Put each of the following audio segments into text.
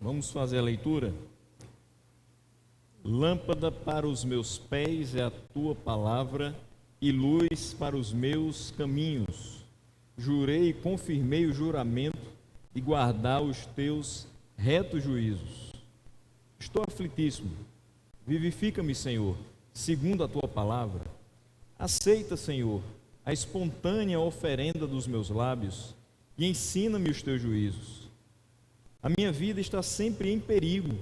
Vamos fazer a leitura? Lâmpada para os meus pés é a tua palavra e luz para os meus caminhos. Jurei e confirmei o juramento e guardar os teus retos juízos. Estou aflitíssimo. Vivifica-me, Senhor, segundo a tua palavra. Aceita, Senhor, a espontânea oferenda dos meus lábios e ensina-me os teus juízos. A minha vida está sempre em perigo.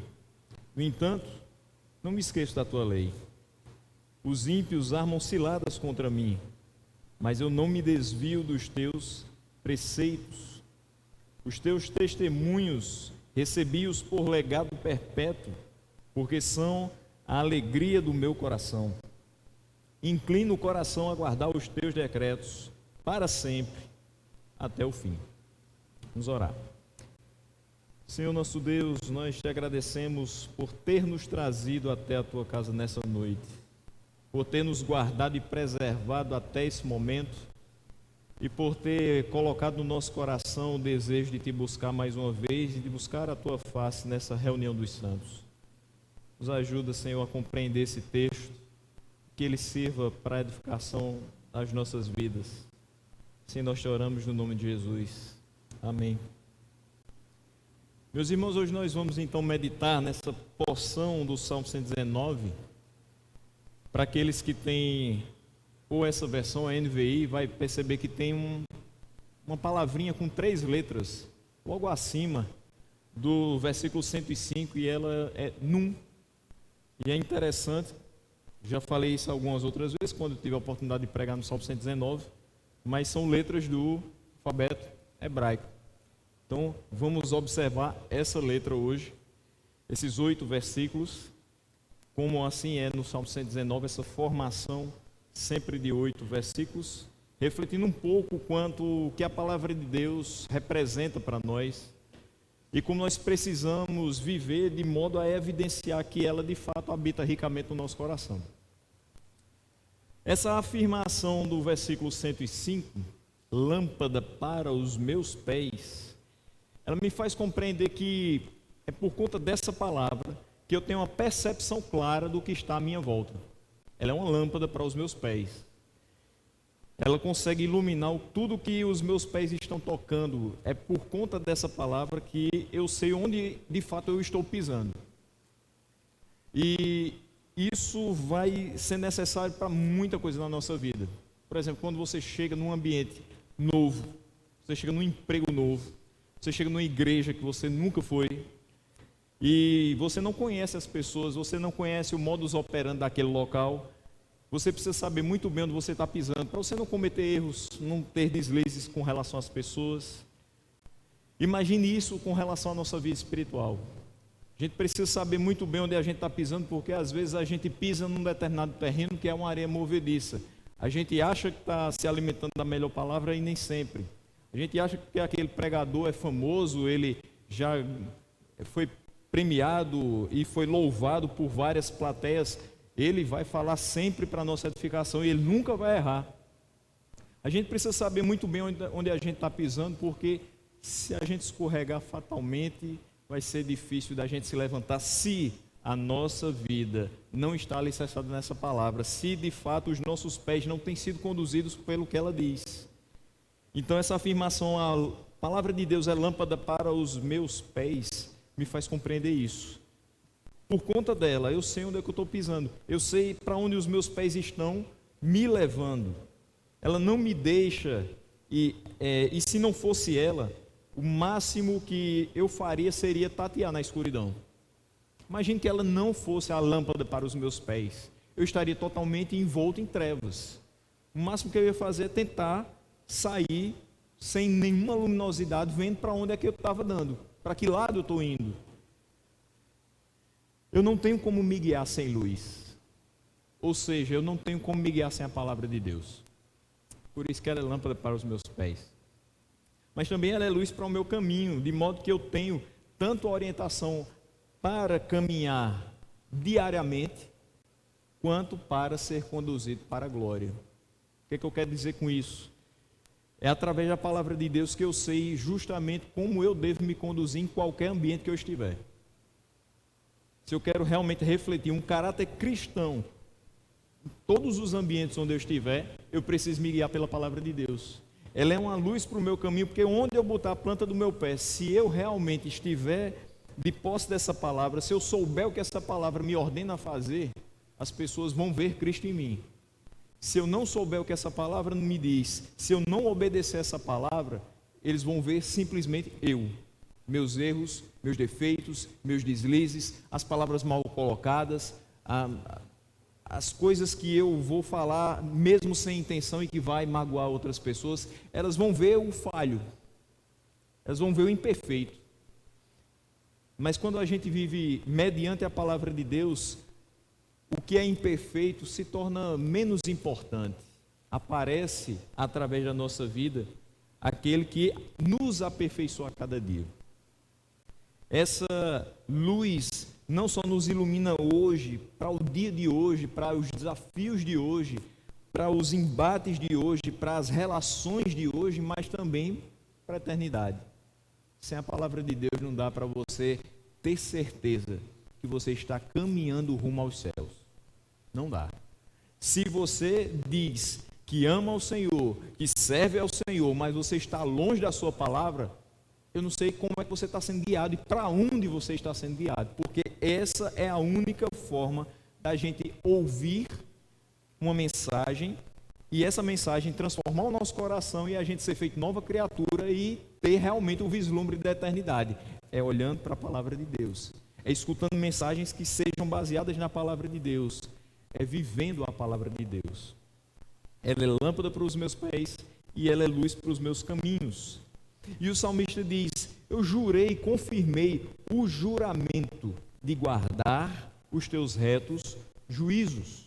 No entanto, não me esqueço da tua lei. Os ímpios armam ciladas contra mim, mas eu não me desvio dos teus preceitos. Os teus testemunhos recebi-os por legado perpétuo, porque são a alegria do meu coração. Inclina o coração a guardar os teus decretos para sempre, até o fim. Vamos orar. Senhor nosso Deus, nós te agradecemos por ter nos trazido até a tua casa nessa noite, por ter nos guardado e preservado até esse momento e por ter colocado no nosso coração o desejo de te buscar mais uma vez e de buscar a tua face nessa reunião dos santos. Nos ajuda, Senhor, a compreender esse texto, que ele sirva para a edificação das nossas vidas. Assim nós te oramos no nome de Jesus. Amém. Meus irmãos, hoje nós vamos então meditar nessa porção do Salmo 119. Para aqueles que têm, ou essa versão, a NVI, vai perceber que tem uma palavrinha com 3 letras, logo acima do versículo 105, e ela é num. E é interessante, já falei isso algumas outras vezes, quando eu tive a oportunidade de pregar no Salmo 119, mas são letras do alfabeto hebraico. Então, vamos observar essa letra hoje, esses 8 versículos, como assim é no Salmo 119, essa formação sempre de 8 versículos, refletindo um pouco quanto o que a palavra de Deus representa para nós e como nós precisamos viver de modo a evidenciar que ela de fato habita ricamente no nosso coração. Essa afirmação do versículo 105, lâmpada para os meus pés, ela me faz compreender que é por conta dessa palavra que eu tenho uma percepção clara do que está à minha volta. Ela é uma lâmpada para os meus pés. Ela consegue iluminar tudo que os meus pés estão tocando. É por conta dessa palavra que eu sei onde de fato eu estou pisando. E isso vai ser necessário para muita coisa na nossa vida. Por exemplo, quando você chega num ambiente novo, você chega num emprego novo, você chega numa igreja que você nunca foi e você não conhece as pessoas, você não conhece o modus operandi daquele local, você precisa saber muito bem onde você está pisando, para você não cometer erros, não ter deslizes com relação às pessoas. Imagine isso com relação à nossa vida espiritual. A gente precisa saber muito bem onde a gente está pisando, porque às vezes a gente pisa num determinado terreno que é uma areia movediça. A gente acha que está se alimentando da melhor palavra e nem sempre. A gente acha que aquele pregador é famoso, ele já foi premiado e foi louvado por várias plateias, ele vai falar sempre para a nossa edificação e ele nunca vai errar. A gente precisa saber muito bem onde a gente está pisando, porque se a gente escorregar fatalmente, vai ser difícil da gente se levantar se a nossa vida não está alicerçada nessa palavra, se de fato os nossos pés não têm sido conduzidos pelo que ela diz. Então essa afirmação, a palavra de Deus é lâmpada para os meus pés, me faz compreender isso. Por conta dela, eu sei onde é que eu estou pisando, eu sei para onde os meus pés estão me levando. Ela não me deixa, e se não fosse ela, o máximo que eu faria seria tatear na escuridão. Imagine que ela não fosse a lâmpada para os meus pés, eu estaria totalmente envolto em trevas. O máximo que eu ia fazer é tentar sair sem nenhuma luminosidade, vendo para onde é que eu estava dando, para que lado eu estou indo. Eu não tenho como me guiar sem luz, ou seja, eu não tenho como me guiar sem a palavra de Deus. Por isso que ela é lâmpada para os meus pés, mas também ela é luz para o meu caminho, de modo que eu tenho tanto a orientação para caminhar diariamente, quanto para ser conduzido para a glória. O que eu quero dizer com isso? É através da palavra de Deus que eu sei justamente como eu devo me conduzir em qualquer ambiente que eu estiver. se eu quero realmente refletir um caráter cristão em todos os ambientes onde eu estiver, eu preciso me guiar pela palavra de Deus. Ela é uma luz para o meu caminho, porque onde eu botar a planta do meu pé, se eu realmente estiver de posse dessa palavra, se eu souber o que essa palavra me ordena a fazer, as pessoas vão ver Cristo em mim. Se eu não souber o que essa palavra me diz, se eu não obedecer essa palavra, eles vão ver simplesmente eu, meus erros, meus defeitos, meus deslizes, as palavras mal colocadas, as coisas que eu vou falar mesmo sem intenção e que vai magoar outras pessoas. Elas vão ver o falho, elas vão ver o imperfeito. Mas quando a gente vive mediante a palavra de Deus, o que é imperfeito se torna menos importante. Aparece através da nossa vida aquele que nos aperfeiçoa a cada dia. Essa luz não só nos ilumina hoje, para o dia de hoje, para os desafios de hoje, para os embates de hoje, para as relações de hoje, mas também para a eternidade. Sem a palavra de Deus não dá para você ter certeza que você está caminhando rumo aos céus. Não dá. Se você diz que ama ao Senhor, que serve ao Senhor, mas você está longe da sua palavra, eu não sei como é que você está sendo guiado e para onde você está sendo guiado, porque essa é a única forma da gente ouvir uma mensagem e essa mensagem transformar o nosso coração e a gente ser feito nova criatura e ter realmente o vislumbre da eternidade. É olhando para a palavra de Deus, é escutando mensagens que sejam baseadas na palavra de Deus, é vivendo a palavra de Deus. Ela é lâmpada para os meus pés e ela é luz para os meus caminhos. E o salmista diz: eu jurei e confirmei o juramento de guardar os teus retos juízos.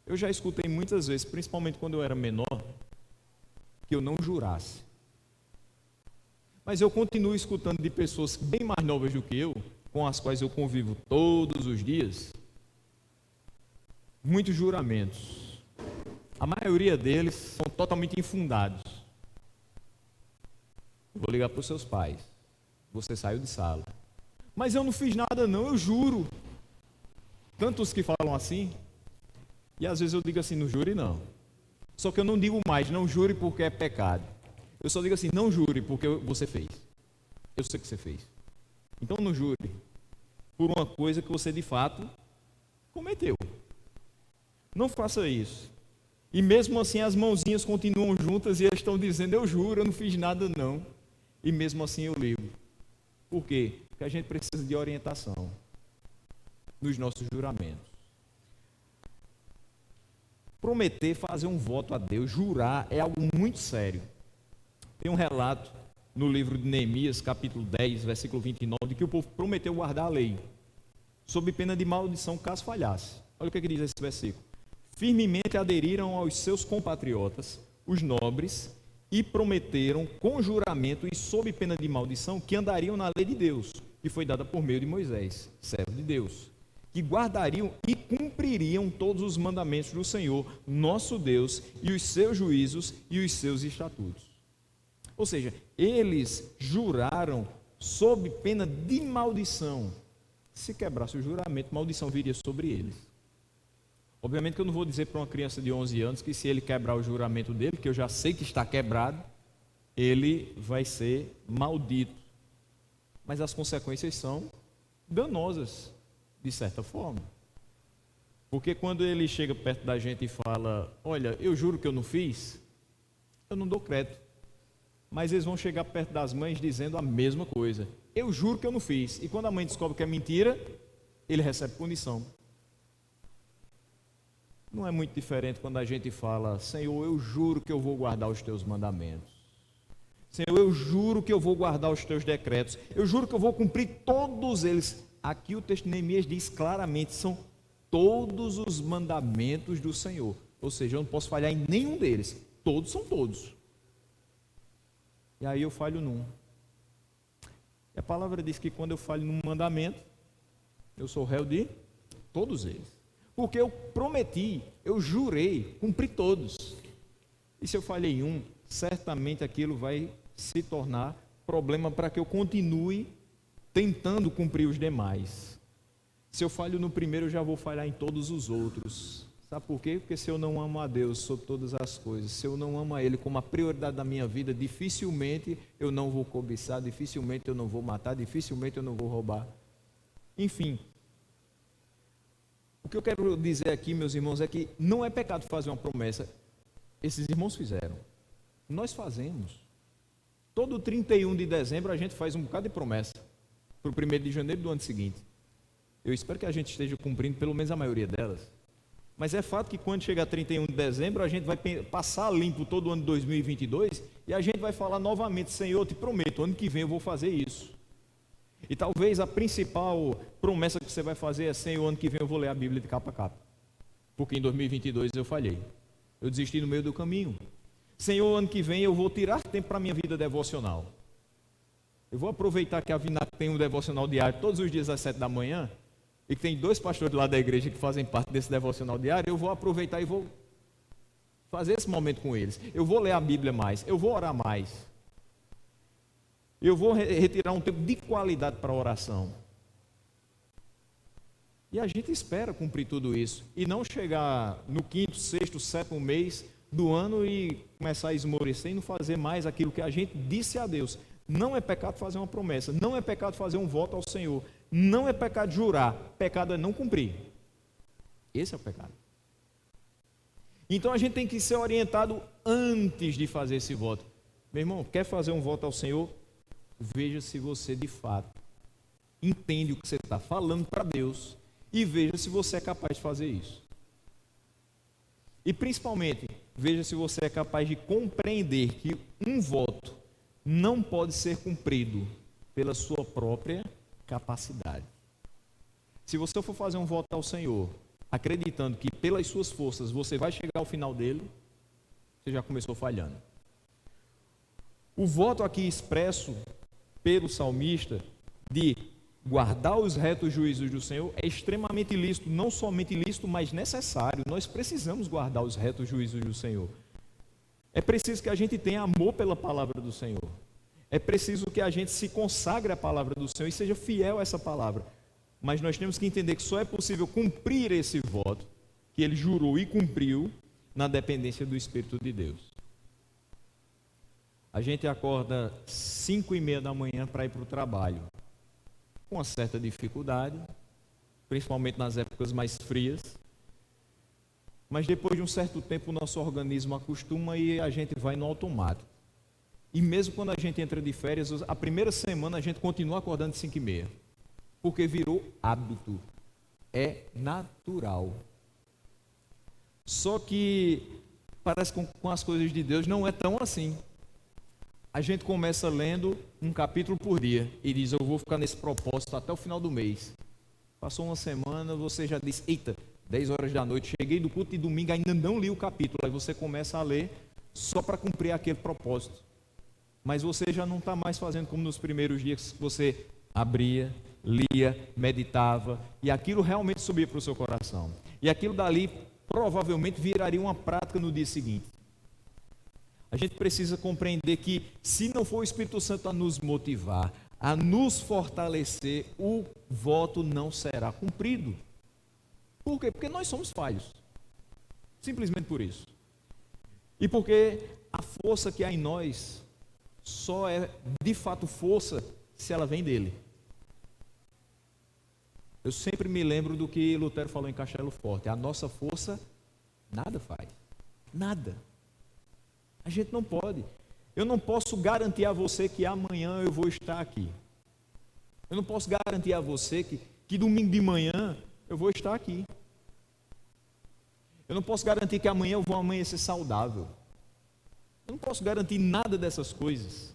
Eu já escutei muitas vezes, principalmente quando eu era menor, que eu não jurasse. Mas eu continuo escutando de pessoas bem mais novas do que eu, com as quais eu convivo todos os dias, muitos juramentos. A maioria deles são totalmente infundados. Eu vou ligar para os seus pais. Você saiu de sala. Mas eu não fiz nada não, eu juro. Tantos que falam assim. E às vezes eu digo assim, não jure não. Só que eu não digo mais, não jure porque é pecado. Eu só digo assim, não jure porque você fez. Eu sei que você fez. Então não jure por uma coisa que você de fato cometeu. Não faça isso. E mesmo assim as mãozinhas continuam juntas e eles estão dizendo, eu juro, eu não fiz nada não. E mesmo assim eu ligo. Por quê? Porque a gente precisa de orientação nos nossos juramentos. Prometer, fazer um voto a Deus, jurar, é algo muito sério. Tem um relato no livro de Neemias, capítulo 10, versículo 29, de que o povo prometeu guardar a lei, sob pena de maldição caso falhasse. Olha o que diz esse versículo. Firmemente aderiram aos seus compatriotas, os nobres, e prometeram com juramento e sob pena de maldição que andariam na lei de Deus, que foi dada por meio de Moisés, servo de Deus, que guardariam e cumpririam todos os mandamentos do Senhor, nosso Deus, e os seus juízos e os seus estatutos. Ou seja, eles juraram sob pena de maldição. Se quebrasse o juramento, maldição viria sobre eles. Obviamente que eu não vou dizer para uma criança de 11 anos que se ele quebrar o juramento dele, que eu já sei que está quebrado, ele vai ser maldito. Mas as consequências são danosas, de certa forma. Porque quando ele chega perto da gente e fala, olha, eu juro que eu não fiz, eu não dou crédito. Mas eles vão chegar perto das mães dizendo a mesma coisa. Eu juro que eu não fiz. E quando a mãe descobre que é mentira, ele recebe punição. Não é muito diferente quando a gente fala, Senhor, eu juro que eu vou guardar os teus mandamentos. Senhor, eu juro que eu vou guardar os teus decretos. Eu juro que eu vou cumprir todos eles. Aqui o texto de Neemias diz claramente, são todos os mandamentos do Senhor. Ou seja, eu não posso falhar em nenhum deles. Todos são todos. E aí eu falho num. E a palavra diz que quando eu falho num mandamento, eu sou réu de todos eles. Porque eu prometi, eu jurei, cumpri todos. E se eu falhei em um, certamente aquilo vai se tornar problema para que eu continue tentando cumprir os demais. Se eu falho no primeiro, eu já vou falhar em todos os outros. Sabe por quê? Porque se eu não amo a Deus sobre todas as coisas, se eu não amo a Ele como a prioridade da minha vida, dificilmente eu não vou cobiçar, dificilmente eu não vou matar, dificilmente eu não vou roubar. Enfim, o que eu quero dizer aqui, meus irmãos, é que não é pecado fazer uma promessa. Esses irmãos fizeram. Nós fazemos. Todo 31 de dezembro a gente faz um bocado de promessa para o 1º de janeiro do ano seguinte. Eu espero que a gente esteja cumprindo pelo menos a maioria delas. Mas é fato que quando chegar 31 de dezembro, a gente vai passar limpo todo o ano de 2022 e a gente vai falar novamente: Senhor, eu te prometo, ano que vem eu vou fazer isso. E talvez a principal promessa que você vai fazer é: Senhor, ano que vem eu vou ler a Bíblia de capa a capa, porque em 2022 eu falhei, eu desisti no meio do caminho. Senhor, ano que vem eu vou tirar tempo para a minha vida devocional. Eu vou aproveitar que a Vinac tem um devocional diário todos os dias às 7 da manhã, e que tem 2 pastores lá da igreja que fazem parte desse devocional diário. Eu vou aproveitar e vou fazer esse momento com eles. Eu vou ler a Bíblia mais, eu vou orar mais. Eu vou retirar um tempo de qualidade para a oração. E a gente espera cumprir tudo isso, e não chegar no 5º, 6º, 7º mês do ano e começar a esmorecer e não fazer mais aquilo que a gente disse a Deus. Não é pecado fazer uma promessa, não é pecado fazer um voto ao Senhor, não é pecado jurar, pecado é não cumprir. Esse é o pecado. Então a gente tem que ser orientado antes de fazer esse voto. Meu irmão, quer fazer um voto ao Senhor? Veja se você de fato entende o que você está falando para Deus e veja se você é capaz de fazer isso. E principalmente, veja se você é capaz de compreender que um voto não pode ser cumprido pela sua própria capacidade. Se você for fazer um voto ao Senhor, acreditando que pelas suas forças você vai chegar ao final dele, você já começou falhando. O voto aqui expresso pelo salmista de guardar os retos juízos do Senhor é extremamente lícito, não somente lícito, mas necessário. Nós precisamos guardar os retos juízos do Senhor. É preciso que a gente tenha amor pela palavra do Senhor. É preciso que a gente se consagre à palavra do Senhor e seja fiel a essa palavra. Mas nós temos que entender que só é possível cumprir esse voto que ele jurou e cumpriu na dependência do Espírito de Deus. A gente acorda 5h30 da manhã para ir para o trabalho, com uma certa dificuldade, principalmente nas épocas mais frias. Mas depois de um certo tempo o nosso organismo acostuma e a gente vai no automático. E mesmo quando a gente entra de férias, a primeira semana a gente continua acordando 5h30, porque virou hábito, é natural. Só que parece que com as coisas de Deus não é tão assim. A gente começa lendo um capítulo por dia e diz: eu vou ficar nesse propósito até o final do mês. Passou uma semana, você já diz: eita, 10 horas da noite, cheguei do culto de domingo, ainda não li o capítulo. Aí você começa a ler só para cumprir aquele propósito. Mas você já não está mais fazendo como nos primeiros dias, que você abria, lia, meditava, e aquilo realmente subia para o seu coração. E aquilo dali provavelmente viraria uma prática no dia seguinte. A gente precisa compreender que, se não for o Espírito Santo a nos motivar, a nos fortalecer, o voto não será cumprido. Por quê? Porque nós somos falhos. Simplesmente por isso. E porque a força que há em nós só é de fato força se ela vem dele. Eu sempre me lembro do que Lutero falou em Castelo Forte: a nossa força nada faz. Nada. A gente não pode. Eu não posso garantir a você que amanhã eu vou estar aqui. Eu não posso garantir a você que domingo de manhã eu vou estar aqui. Eu não posso garantir que amanhã eu vou amanhecer saudável. Eu não posso garantir nada dessas coisas.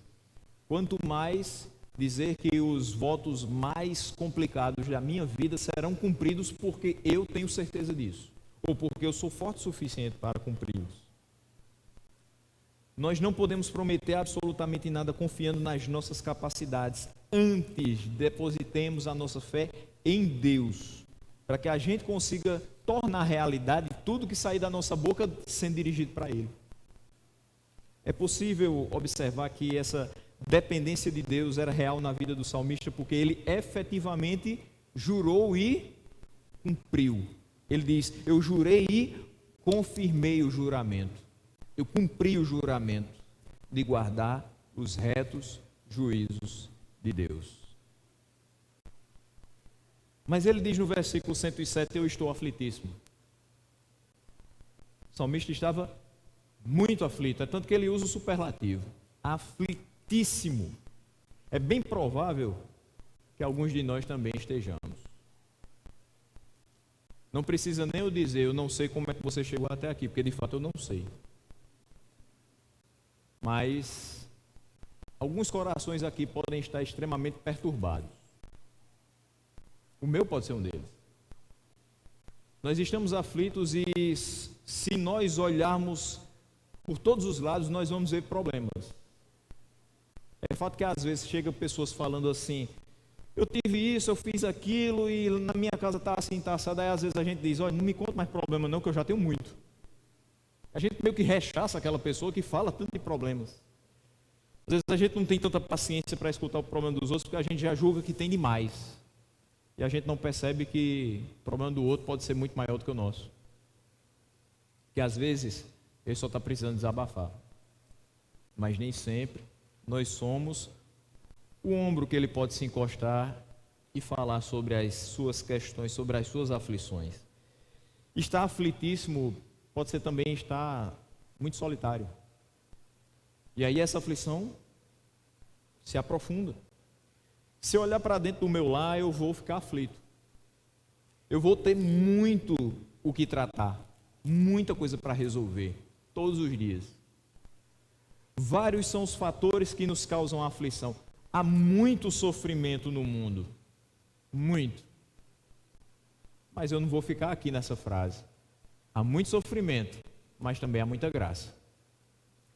Quanto mais dizer que os votos mais complicados da minha vida serão cumpridos porque eu tenho certeza disso, ou porque eu sou forte o suficiente para cumpri-los. Nós não podemos prometer absolutamente nada confiando nas nossas capacidades. Antes, depositemos a nossa fé em Deus, para que a gente consiga tornar realidade tudo que sair da nossa boca sendo dirigido para Ele. É possível observar que essa dependência de Deus era real na vida do salmista, porque ele efetivamente jurou e cumpriu. Ele diz: eu jurei e confirmei o juramento. Eu cumpri o juramento de guardar os retos juízos de Deus. Mas ele diz no versículo 107: eu estou aflitíssimo. O salmista estava muito aflito, é tanto que ele usa o superlativo, aflitíssimo. É bem provável que alguns de nós também estejamos. Não precisa nem eu dizer, eu não sei como é que você chegou até aqui, porque de fato eu não sei. Mas alguns corações aqui podem estar extremamente perturbados. O meu pode ser um deles. Nós estamos aflitos e se nós olharmos por todos os lados, nós vamos ver problemas. É fato que às vezes chegam pessoas falando assim: eu tive isso, eu fiz aquilo e na minha casa está assim, está assado. Aí às vezes a gente diz: olha, não me conta mais problema não, que eu já tenho muito. A gente meio que rechaça aquela pessoa que fala tanto de problemas. Às vezes a gente não tem tanta paciência para escutar o problema dos outros, porque a gente já julga que tem demais. E a gente não percebe que o problema do outro pode ser muito maior do que o nosso. Que às vezes ele só está precisando desabafar. Mas nem sempre nós somos o ombro que ele pode se encostar e falar sobre as suas questões, sobre as suas aflições. Estar aflitíssimo pode ser também estar muito solitário. E aí essa aflição se aprofunda. Se eu olhar para dentro do meu lar, eu vou ficar aflito. Eu vou ter muito o que tratar, muita coisa para resolver, todos os dias. Vários são os fatores que nos causam aflição. Há muito sofrimento no mundo, muito. Mas eu não vou ficar aqui nessa frase. Há muito sofrimento, mas também há muita graça.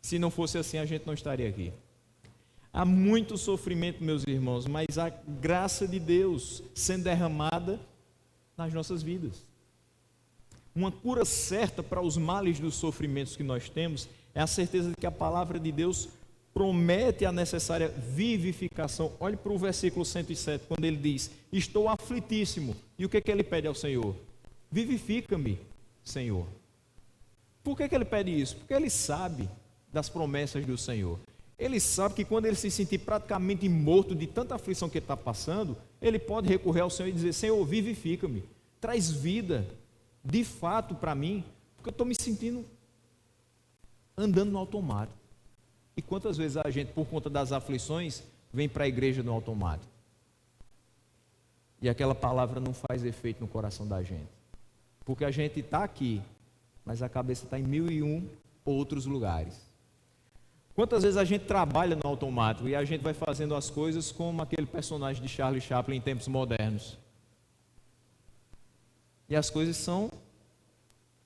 Se não fosse assim, a gente não estaria aqui. Há muito sofrimento, meus irmãos, mas a graça de Deus sendo derramada nas nossas vidas. Uma cura certa para os males dos sofrimentos que nós temos é a certeza de que a palavra de Deus promete a necessária vivificação. Olhe para o versículo 107, quando ele diz: estou aflitíssimo. E o que ele pede ao Senhor? Vivifica-me, Senhor. Por que ele pede isso? Porque ele sabe das promessas do Senhor. Ele sabe que quando ele se sentir praticamente morto de tanta aflição que ele está passando, ele pode recorrer ao Senhor e dizer: Senhor, vivifica-me, traz vida de fato para mim, porque eu estou me sentindo andando no automático. E quantas vezes a gente, por conta das aflições, vem para a igreja no automático e aquela palavra não faz efeito no coração da gente, porque a gente está aqui, mas a cabeça está em 1001 outros lugares. Quantas vezes a gente trabalha no automático e a gente vai fazendo as coisas como aquele personagem de Charlie Chaplin em tempos modernos, e as coisas são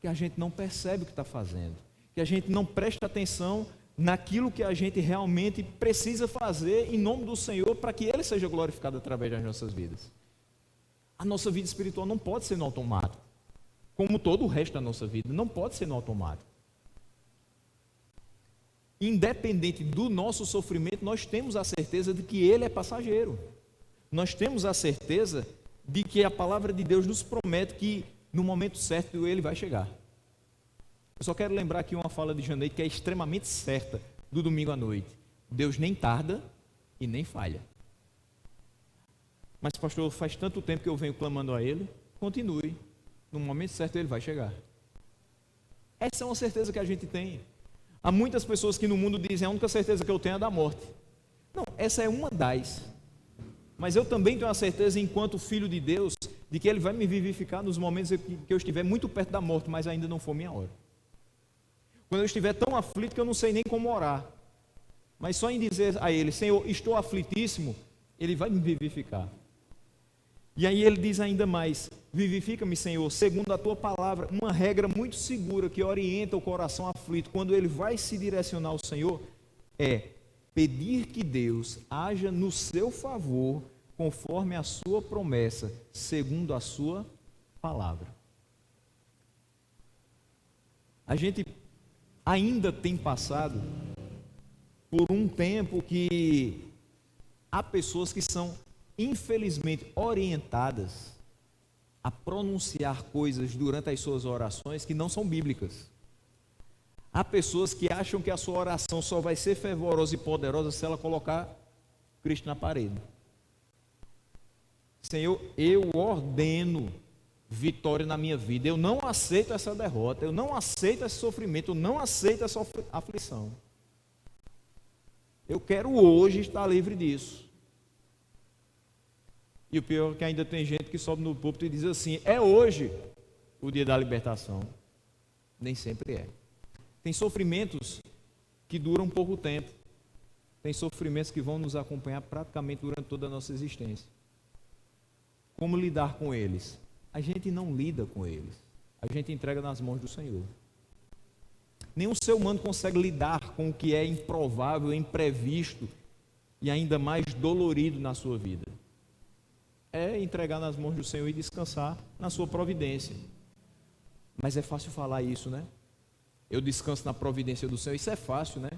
que a gente não percebe o que está fazendo, que a gente não presta atenção naquilo que a gente realmente precisa fazer em nome do Senhor, para que Ele seja glorificado através das nossas vidas. A nossa vida espiritual não pode ser no automático, como todo o resto da nossa vida, não pode ser no automático. Independente do nosso sofrimento, nós temos a certeza de que ele é passageiro. Nós temos a certeza de que a palavra de Deus nos promete que no momento certo ele vai chegar. Eu só quero lembrar aqui uma fala de Janeiro que é extremamente certa, do domingo à noite: Deus nem tarda e nem falha. Mas pastor, faz tanto tempo que eu venho clamando a ele. Continue, no momento certo ele vai chegar. Essa é uma certeza que a gente tem. Há muitas pessoas que no mundo dizem: a única certeza que eu tenho é da morte. Não, essa é uma das. Mas eu também tenho a certeza, enquanto filho de Deus, de que ele vai me vivificar nos momentos que eu estiver muito perto da morte, mas ainda não for minha hora. Quando eu estiver tão aflito que eu não sei nem como orar, mas só em dizer a ele: Senhor, estou aflitíssimo, ele vai me vivificar. E aí ele diz ainda mais: vivifica-me, Senhor, segundo a tua palavra. Uma regra muito segura que orienta o coração aflito quando ele vai se direcionar ao Senhor é pedir que Deus haja no seu favor, conforme a sua promessa, segundo a sua palavra. A gente ainda tem passado por um tempo que há pessoas que são, infelizmente, orientadas a pronunciar coisas durante as suas orações que não são bíblicas. Há pessoas que acham que a sua oração só vai ser fervorosa e poderosa se ela colocar Cristo na parede. Senhor, eu ordeno vitória na minha vida. Eu não aceito essa derrota, eu não aceito esse sofrimento, eu não aceito essa aflição. Eu quero hoje estar livre disso. E o pior é que ainda tem gente que sobe no púlpito e diz assim: é hoje o dia da libertação. Nem sempre é. Tem sofrimentos que duram pouco tempo. Tem sofrimentos que vão nos acompanhar praticamente durante toda a nossa existência. Como lidar com eles? A gente não lida com eles. A gente entrega nas mãos do Senhor. Nenhum ser humano consegue lidar com o que é improvável, imprevisto e ainda mais dolorido na sua vida. É entregar nas mãos do Senhor e descansar na sua providência. Mas é fácil falar isso, né? Eu descanso na providência do Senhor. Isso é fácil, né?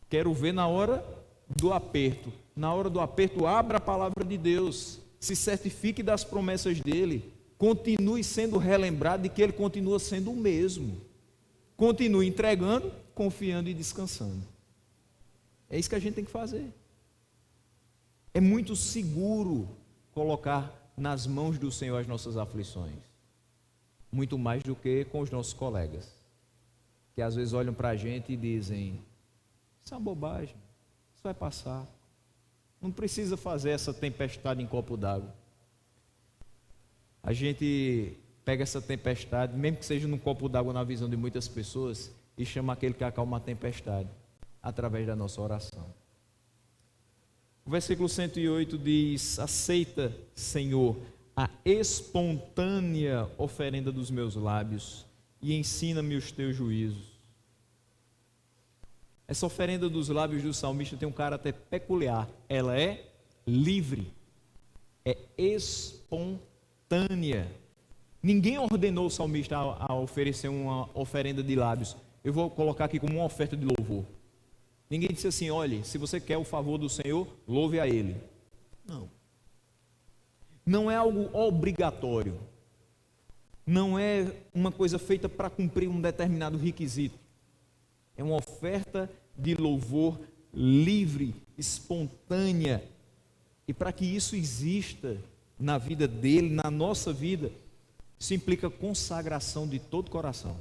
Quero ver na hora do aperto. Na hora do aperto, abra a palavra de Deus. Se certifique das promessas dele. Continue sendo relembrado de que ele continua sendo o mesmo. Continue entregando, confiando e descansando. É isso que a gente tem que fazer. É muito seguro colocar nas mãos do Senhor as nossas aflições. Muito mais do que com os nossos colegas, que às vezes olham para a gente e dizem: isso é uma bobagem, isso vai passar. Não precisa fazer essa tempestade em copo d'água. A gente pega essa tempestade, mesmo que seja num copo d'água na visão de muitas pessoas, e chama aquele que acalma a tempestade, através da nossa oração. O versículo 108 diz: aceita, Senhor, a espontânea oferenda dos meus lábios e ensina-me os teus juízos. Essa oferenda dos lábios do salmista tem um caráter peculiar. Ela é livre, é espontânea. Ninguém ordenou o salmista a oferecer uma oferenda de lábios. Eu vou colocar aqui como uma oferta de louvor. Ninguém disse assim: olhe, se você quer o favor do Senhor, louve a Ele. Não. Não é algo obrigatório. Não é uma coisa feita para cumprir um determinado requisito. É uma oferta de louvor livre, espontânea. E para que isso exista na vida dele, na nossa vida, isso implica consagração de todo coração.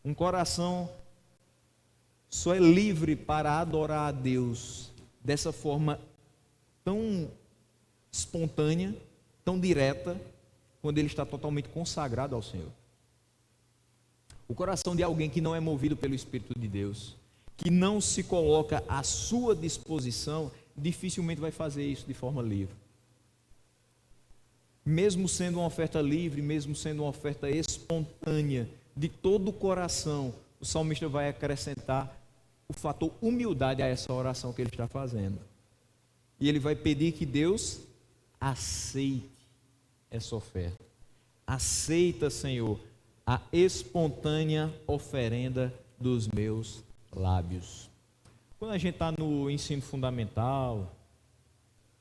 Um coração só é livre para adorar a Deus dessa forma tão espontânea, tão direta, quando ele está totalmente consagrado ao Senhor. O coração de alguém que não é movido pelo Espírito de Deus, que não se coloca à sua disposição, dificilmente vai fazer isso de forma livre. Mesmo sendo uma oferta livre, mesmo sendo uma oferta espontânea, de todo o coração, o salmista vai acrescentar o fator humildade a essa oração que ele está fazendo. E ele vai pedir que Deus aceite essa oferta. Aceita, Senhor, a espontânea oferenda dos meus lábios. Quando a gente está no ensino fundamental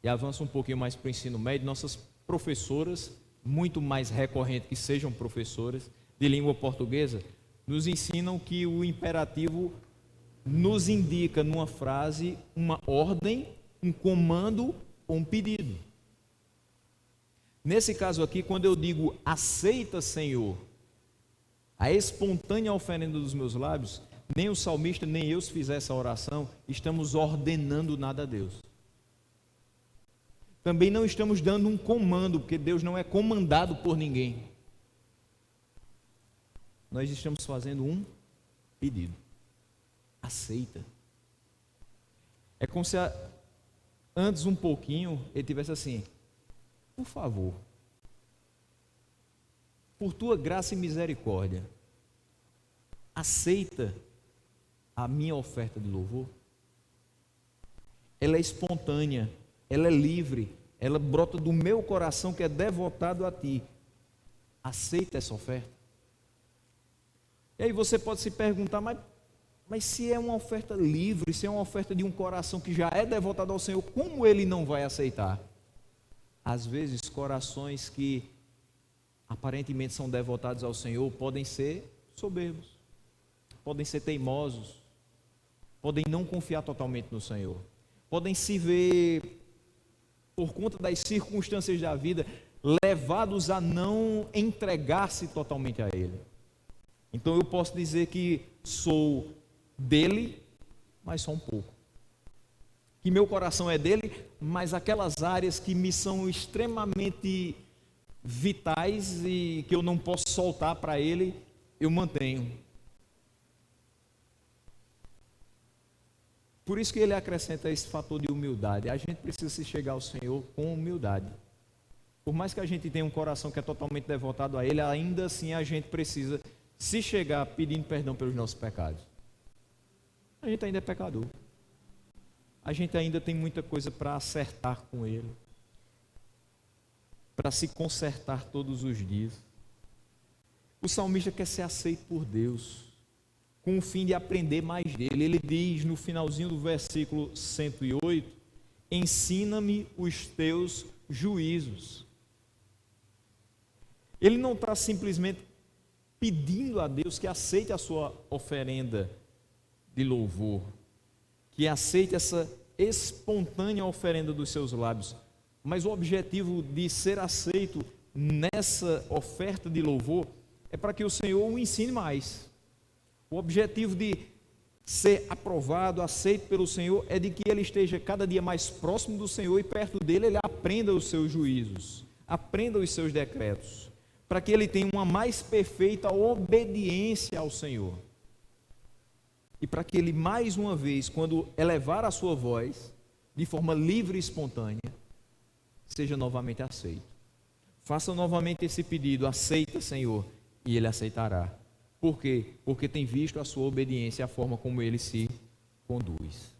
e avança um pouquinho mais para o ensino médio, nossas professoras, muito mais recorrente que sejam professoras de língua portuguesa, nos ensinam que o imperativo nos indica numa frase uma ordem, um comando ou um pedido. Nesse caso aqui, quando eu digo aceita, Senhor, a espontânea oferenda dos meus lábios, nem o salmista, nem eu, se fizer essa oração, estamos ordenando nada a Deus. Também não estamos dando um comando, porque Deus não é comandado por ninguém. Nós estamos fazendo um pedido. Aceita. É como se antes um pouquinho ele tivesse assim: por favor, por tua graça e misericórdia, aceita a minha oferta de louvor. Ela é espontânea, ela é livre, ela brota do meu coração que é devotado a ti. Aceita essa oferta. E aí você pode se perguntar: mas Mas se é uma oferta livre, se é uma oferta de um coração que já é devotado ao Senhor, como ele não vai aceitar? Às vezes, corações que aparentemente são devotados ao Senhor podem ser soberbos, podem ser teimosos, podem não confiar totalmente no Senhor, podem se ver, por conta das circunstâncias da vida, levados a não entregar-se totalmente a Ele. Então eu posso dizer que sou dele, mas só um pouco. Que meu coração é dele, mas aquelas áreas que me são extremamente vitais e que eu não posso soltar para ele, eu mantenho. Por isso que ele acrescenta esse fator de humildade. A gente precisa se chegar ao Senhor com humildade. Por mais que a gente tenha um coração que é totalmente devotado a Ele, ainda assim a gente precisa se chegar pedindo perdão pelos nossos pecados. A gente ainda é pecador. A gente ainda tem muita coisa para acertar com Ele, para se consertar todos os dias. O salmista quer ser aceito por Deus, com o fim de aprender mais dele. Ele diz no finalzinho do versículo 108: ensina-me os teus juízos. Ele não está simplesmente pedindo a Deus que aceite a sua oferenda de louvor, que aceite essa espontânea oferenda dos seus lábios, mas o objetivo de ser aceito nessa oferta de louvor é para que o Senhor o ensine mais. O objetivo de ser aprovado, aceito pelo Senhor, é de que ele esteja cada dia mais próximo do Senhor e perto dele ele aprenda os seus juízos, aprenda os seus decretos, para que ele tenha uma mais perfeita obediência ao Senhor. E para que ele, mais uma vez, quando elevar a sua voz, de forma livre e espontânea, seja novamente aceito. Faça novamente esse pedido: aceita, Senhor, e ele aceitará. Por quê? Porque tem visto a sua obediência e a forma como ele se conduz.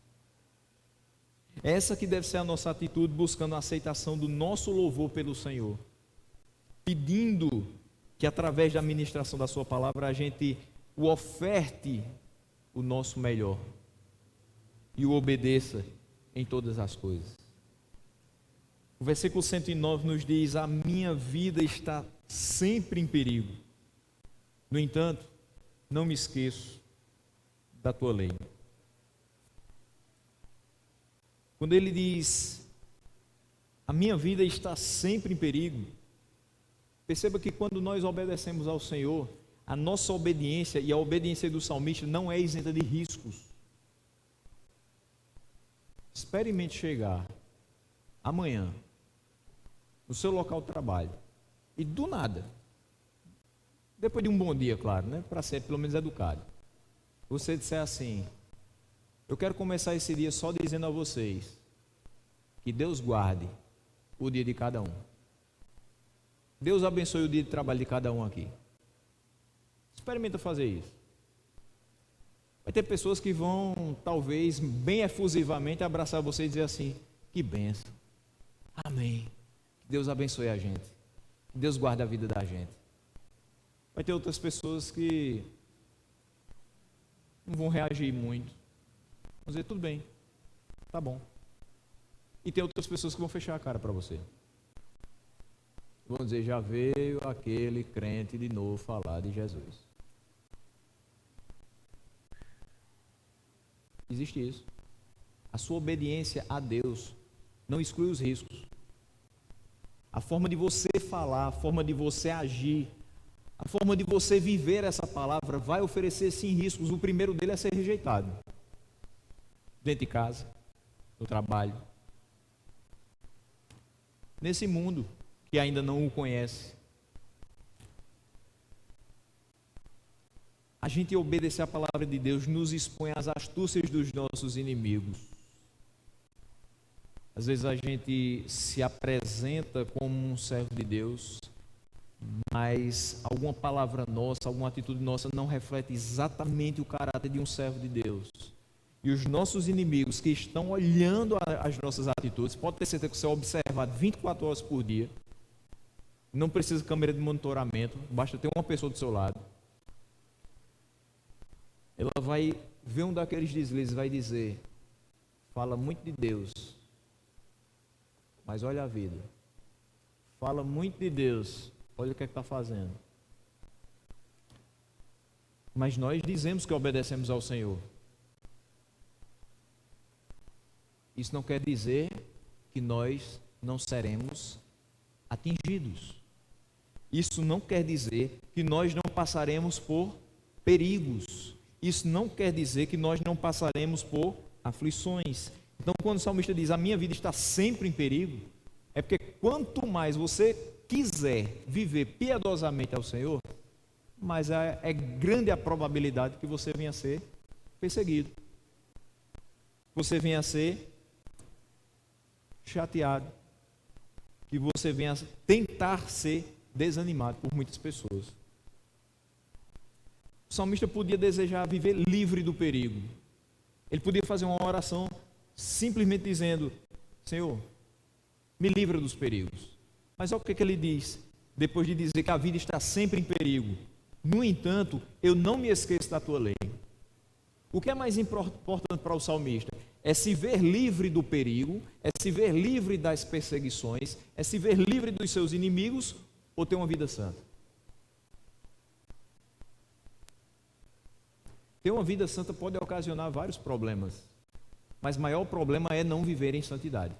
Essa que deve ser a nossa atitude, buscando a aceitação do nosso louvor pelo Senhor, pedindo que através da ministração da sua palavra a gente o oferte o nosso melhor e o obedeça em todas as coisas. O versículo 109 nos diz: a minha vida está sempre em perigo, no entanto, não me esqueço da tua lei. Quando ele diz: a minha vida está sempre em perigo, perceba que quando nós obedecemos ao Senhor, a nossa obediência e a obediência do salmista não é isenta de riscos. Experimente chegar amanhã no seu local de trabalho e do nada, depois de um bom dia, claro, né, para ser pelo menos educado, você disser assim: eu quero começar esse dia só dizendo a vocês que Deus guarde o dia de cada um. Deus abençoe o dia de trabalho de cada um aqui. Experimenta fazer isso. Vai ter pessoas que vão, talvez, bem efusivamente abraçar você e dizer assim: que bênção, amém, que Deus abençoe a gente, que Deus guarde a vida da gente. Vai ter outras pessoas que não vão reagir muito, vão dizer: tudo bem, tá bom. E tem outras pessoas que vão fechar a cara para você, vão dizer: já veio aquele crente de novo falar de Jesus. Existe isso. A sua obediência a Deus não exclui os riscos. A forma de você falar, a forma de você agir, a forma de você viver essa palavra vai oferecer sim riscos. O primeiro dele é ser rejeitado dentro de casa, no trabalho, nesse mundo que ainda não o conhece. A gente obedecer a palavra de Deus nos expõe às astúcias dos nossos inimigos. Às vezes a gente se apresenta como um servo de Deus, mas alguma palavra nossa, alguma atitude nossa não reflete exatamente o caráter de um servo de Deus. E os nossos inimigos que estão olhando as nossas atitudes, pode ter certeza que você é observado 24 horas por dia, não precisa de câmera de monitoramento, basta ter uma pessoa do seu lado. Ela vai vê um daqueles deslizes, vai dizer: fala muito de Deus, mas olha a vida. Fala muito de Deus, olha o que é que está fazendo. Mas nós dizemos que obedecemos ao Senhor. Isso não quer dizer que nós não seremos atingidos. Isso não quer dizer que nós não passaremos por perigos. Isso não quer dizer que nós não passaremos por aflições. Então, quando o salmista diz: a minha vida está sempre em perigo, é porque quanto mais você quiser viver piedosamente ao Senhor, mais é grande a probabilidade que você venha a ser perseguido, você venha a ser chateado, que você venha a tentar ser desanimado por muitas pessoas. O salmista podia desejar viver livre do perigo. Ele podia fazer uma oração simplesmente dizendo: Senhor, me livra dos perigos. Mas olha o que ele diz, depois de dizer que a vida está sempre em perigo: no entanto, eu não me esqueço da tua lei. O que é mais importante para o salmista? É se ver livre do perigo, é se ver livre das perseguições, é se ver livre dos seus inimigos, ou ter uma vida santa? Ter uma vida santa pode ocasionar vários problemas, mas o maior problema é não viver em santidade.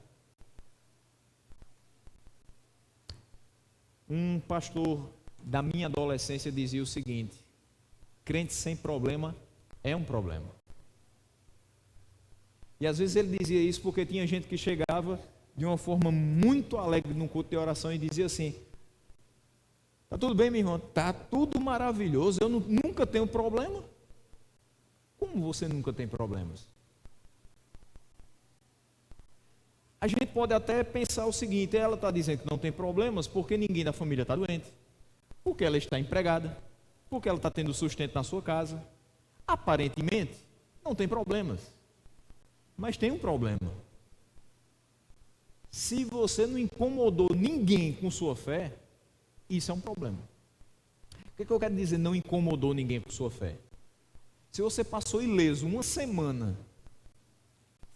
Um pastor da minha adolescência dizia o seguinte: crente sem problema é um problema. E às vezes ele dizia isso porque tinha gente que chegava de uma forma muito alegre num culto de oração e dizia assim: tá tudo bem, meu irmão? Tá tudo maravilhoso, eu nunca tenho problema. Como você nunca tem problemas? A gente pode até pensar o seguinte: ela está dizendo que não tem problemas porque ninguém da família está doente, porque ela está empregada, porque ela está tendo sustento na sua casa. Aparentemente, não tem problemas. Mas tem um problema. Se você não incomodou ninguém com sua fé, isso é um problema. O que eu quero dizer, não incomodou ninguém com sua fé? Se você passou ileso uma semana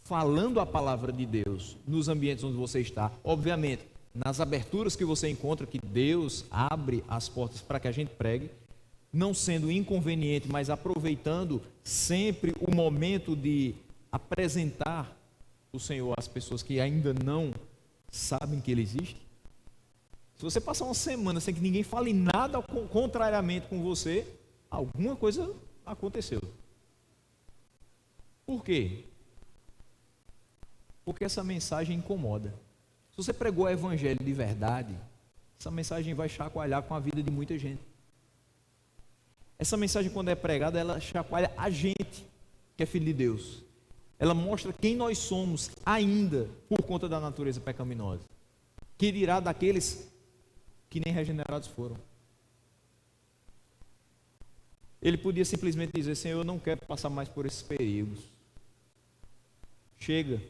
falando a palavra de Deus nos ambientes onde você está, obviamente, nas aberturas que você encontra, que Deus abre as portas para que a gente pregue, não sendo inconveniente, mas aproveitando sempre o momento de apresentar o Senhor às pessoas que ainda não sabem que Ele existe. Se você passar uma semana sem que ninguém fale nada contrariamente com você, alguma coisa aconteceu. Por quê? Porque essa mensagem incomoda. Se você pregou o evangelho de verdade, essa mensagem vai chacoalhar com a vida de muita gente. Essa mensagem, quando é pregada, ela chacoalha a gente que é filho de Deus. Ela mostra quem nós somos ainda por conta da natureza pecaminosa. Que dirá daqueles que nem regenerados foram. Ele podia simplesmente dizer: Senhor, eu não quero passar mais por esses perigos. Chega.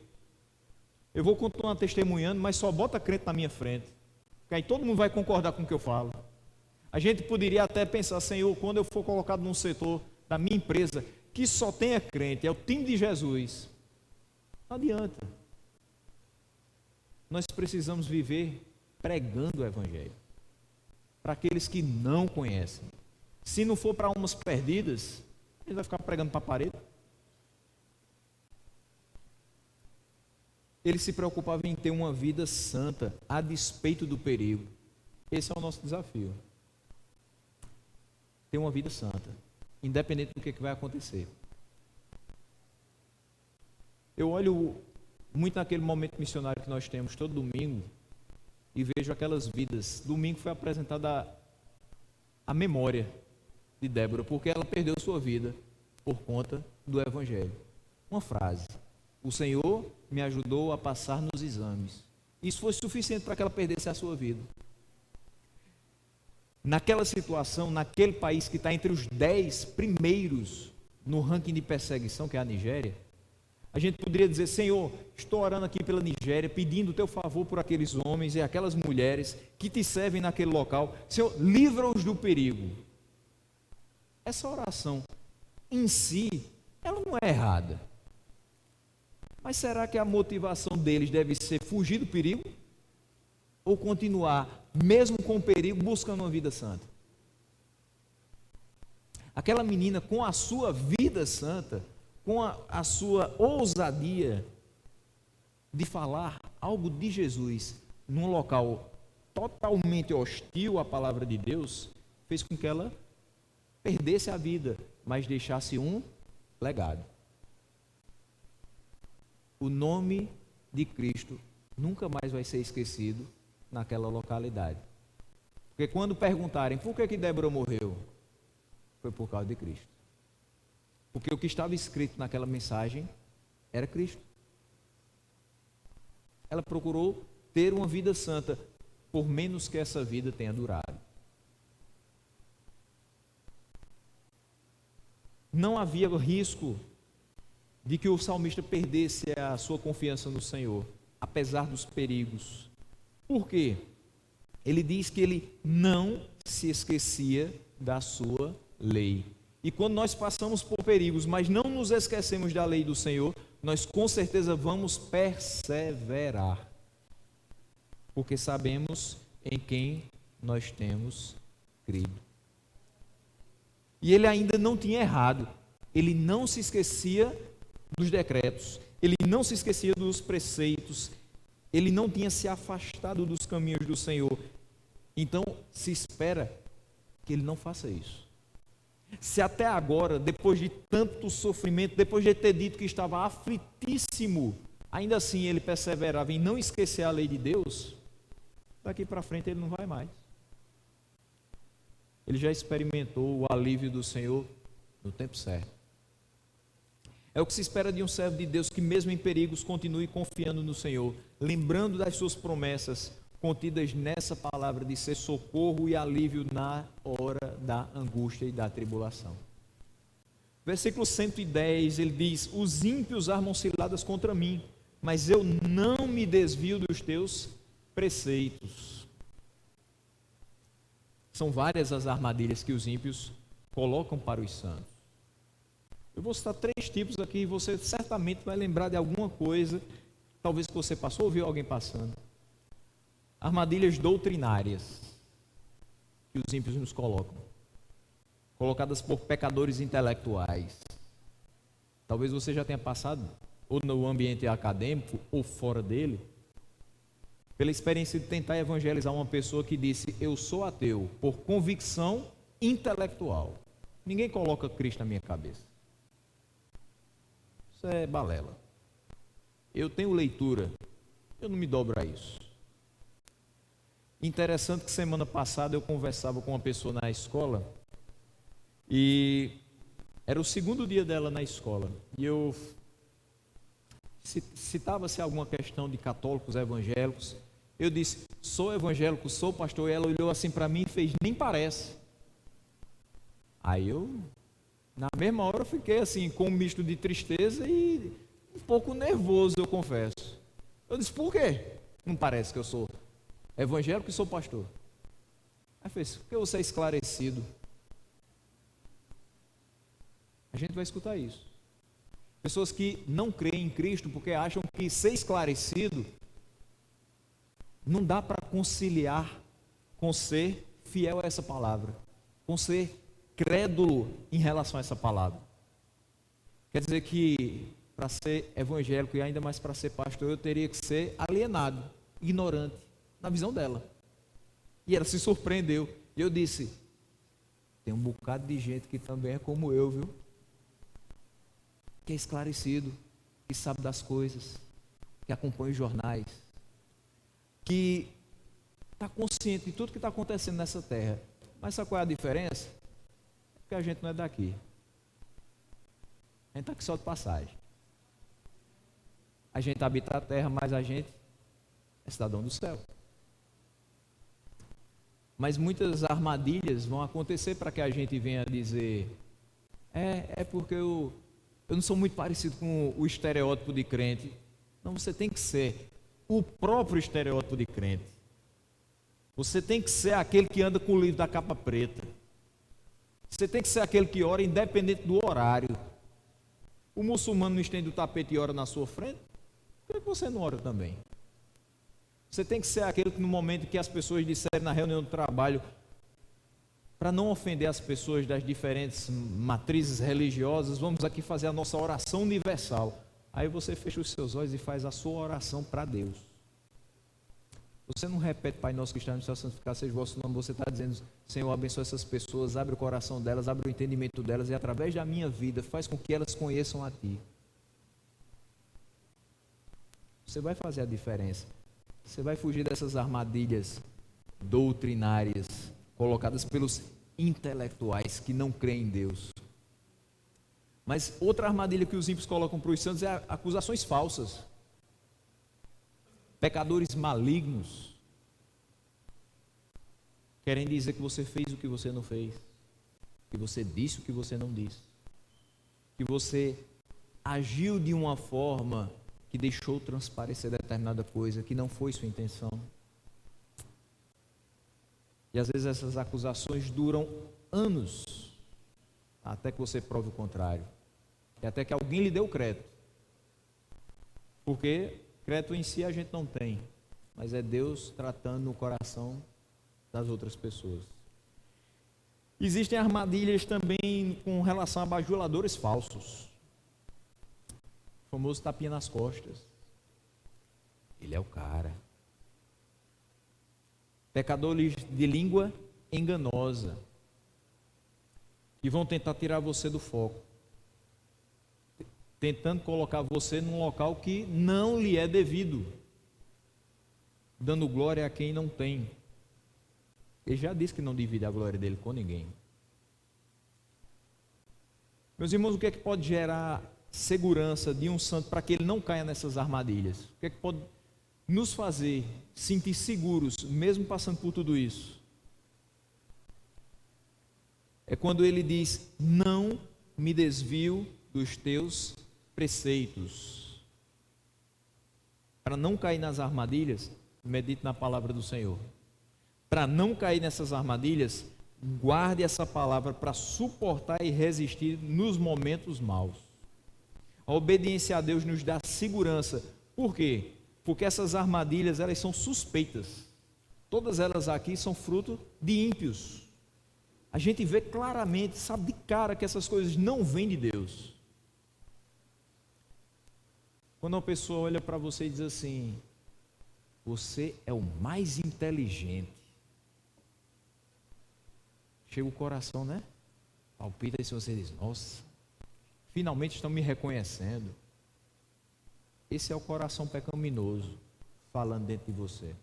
Eu vou continuar testemunhando, mas só bota crente na minha frente, porque aí todo mundo vai concordar com o que eu falo. A gente poderia até pensar: Senhor, quando eu for colocado num setor da minha empresa que só tenha crente, é o time de Jesus, não adianta. Nós precisamos viver pregando o evangelho para aqueles que não conhecem. Se não for para almas perdidas, ele vai ficar pregando para a parede. Ele se preocupava em ter uma vida santa, a despeito do perigo. Esse é o nosso desafio. Ter uma vida santa, independente do que vai acontecer. Eu olho muito naquele momento missionário que nós temos todo domingo e vejo aquelas vidas. Domingo foi apresentada a memória de Débora, porque ela perdeu sua vida por conta do evangelho. Uma frase: o Senhor me ajudou a passar nos exames. Isso foi suficiente para que ela perdesse a sua vida. Naquela situação, naquele país que está entre os 10 primeiros no ranking de perseguição, que é a Nigéria, a gente poderia dizer: Senhor, estou orando aqui pela Nigéria, pedindo o teu favor por aqueles homens e aquelas mulheres que te servem naquele local. Senhor, livra-os do perigo. Essa oração em si ela não é errada. Mas será que a motivação deles deve ser fugir do perigo? Ou continuar, mesmo com o perigo, buscando uma vida santa? Aquela menina, com a sua vida santa, com a sua ousadia de falar algo de Jesus num local totalmente hostil à palavra de Deus, fez com que ela perdesse a vida, mas deixasse um legado. O nome de Cristo nunca mais vai ser esquecido naquela localidade. Porque quando perguntarem por que Débora morreu, foi por causa de Cristo. Porque o que estava escrito naquela mensagem era Cristo. Ela procurou ter uma vida santa, por menos que essa vida tenha durado. Não havia risco de que o salmista perdesse a sua confiança no Senhor, apesar dos perigos. Por quê? Ele diz que ele não se esquecia da sua lei. E quando nós passamos por perigos, mas não nos esquecemos da lei do Senhor, nós com certeza vamos perseverar, porque sabemos em quem nós temos crido. E ele ainda não tinha errado, ele não se esquecia dos decretos, ele não se esquecia dos preceitos, ele não tinha se afastado dos caminhos do Senhor. Então se espera que ele não faça isso. Se até agora, depois de tanto sofrimento, depois de ter dito que estava aflitíssimo, ainda assim ele perseverava em não esquecer a lei de Deus, daqui para frente ele não vai mais. Ele já experimentou o alívio do Senhor no tempo certo. É o que se espera de um servo de Deus que mesmo em perigos continue confiando no Senhor, lembrando das suas promessas contidas nessa palavra de ser socorro e alívio na hora da angústia e da tribulação. Versículo 110, ele diz: os ímpios armam ciladas contra mim, mas eu não me desvio dos teus preceitos. São várias as armadilhas que os ímpios colocam para os santos. Eu vou citar 3 tipos aqui e você certamente vai lembrar de alguma coisa, talvez que você passou ou viu alguém passando. Armadilhas doutrinárias que os ímpios nos colocam, colocadas por pecadores intelectuais. Talvez você já tenha passado, ou no ambiente acadêmico, ou fora dele, pela experiência de tentar evangelizar uma pessoa que disse: eu sou ateu, por convicção intelectual. Ninguém coloca Cristo na minha cabeça. Isso é balela. Eu tenho leitura, eu não me dobro a isso. Interessante que semana passada eu conversava com uma pessoa na escola e era o 2º dia dela na escola e eu citava-se alguma questão de católicos, evangélicos. Eu disse: sou evangélico, sou pastor. E ela olhou assim para mim e fez: nem parece. Aí eu, na mesma hora, fiquei assim com um misto de tristeza e um pouco nervoso, eu confesso. Eu disse: por quê? Não parece que eu sou evangélico e sou pastor. Aí fez: porque você é esclarecido. A gente vai escutar isso. Pessoas que não creem em Cristo porque acham que ser esclarecido não dá para conciliar com ser fiel a essa palavra, com ser crédulo em relação a essa palavra. Quer dizer que para ser evangélico e ainda mais para ser pastor, eu teria que ser alienado, ignorante, na visão dela. E ela se surpreendeu. E eu disse: tem um bocado de gente que também é como eu, viu? Que é esclarecido, que sabe das coisas, que acompanha os jornais, que está consciente de tudo que está acontecendo nessa terra. Mas sabe qual é a diferença? É porque a gente não é daqui. A gente está aqui só de passagem. A gente habita a terra, mas a gente é cidadão do céu. Mas muitas armadilhas vão acontecer para que a gente venha dizer: é porque eu não sou muito parecido com o estereótipo de crente. Não, você tem que ser o próprio estereótipo de crente. Você tem que ser aquele que anda com o livro da capa preta. Você tem que ser aquele que ora independente do horário. O muçulmano não estende o tapete e ora na sua frente? Por que você não ora também? Você tem que ser aquele que no momento que as pessoas disserem na reunião do trabalho, para não ofender as pessoas das diferentes matrizes religiosas, vamos aqui fazer a nossa oração universal. Aí você fecha os seus olhos e faz a sua oração para Deus. Você não repete, Pai nosso que está no céu, santificado seja o vosso nome. Você está dizendo, Senhor, abençoa essas pessoas, abre o coração delas, abre o entendimento delas e através da minha vida faz com que elas conheçam a Ti. Você vai fazer a diferença. Você vai fugir dessas armadilhas doutrinárias colocadas pelos intelectuais que não creem em Deus. Mas outra armadilha que os ímpios colocam para os santos é acusações falsas. Pecadores malignos querem dizer que você fez o que você não fez, que você disse o que você não disse, que você agiu de uma forma que deixou transparecer determinada coisa que não foi sua intenção. E às vezes essas acusações duram anos, até que você prove o contrário, e até que alguém lhe dê o crédito, porque crédito em si a gente não tem, mas é Deus tratando no coração das outras pessoas. Existem armadilhas também com relação a bajuladores falsos. O famoso tapinha nas costas. Ele é o cara. Pecadores de língua enganosa, que vão tentar tirar você do foco, tentando colocar você num local que não lhe é devido, dando glória a quem não tem. Ele já disse que não divide a glória dele com ninguém. Meus irmãos, o que é que pode gerar segurança de um santo para que ele não caia nessas armadilhas? O que é que pode nos fazer sentir seguros, mesmo passando por tudo isso? É quando ele diz, não me desvio dos teus preceitos. Para não cair nas armadilhas, medite na palavra do Senhor. Para não cair nessas armadilhas, guarde essa palavra para suportar e resistir nos momentos maus. A obediência a Deus nos dá segurança. Por quê? Porque essas armadilhas, elas são suspeitas. Todas elas aqui são fruto de ímpios. A gente vê claramente, sabe de cara que essas coisas não vêm de Deus. Quando uma pessoa olha para você e diz assim, você é o mais inteligente. Chega o coração, né? Palpita e se você diz, nossa, finalmente estão me reconhecendo. Esse é o coração pecaminoso falando dentro de você.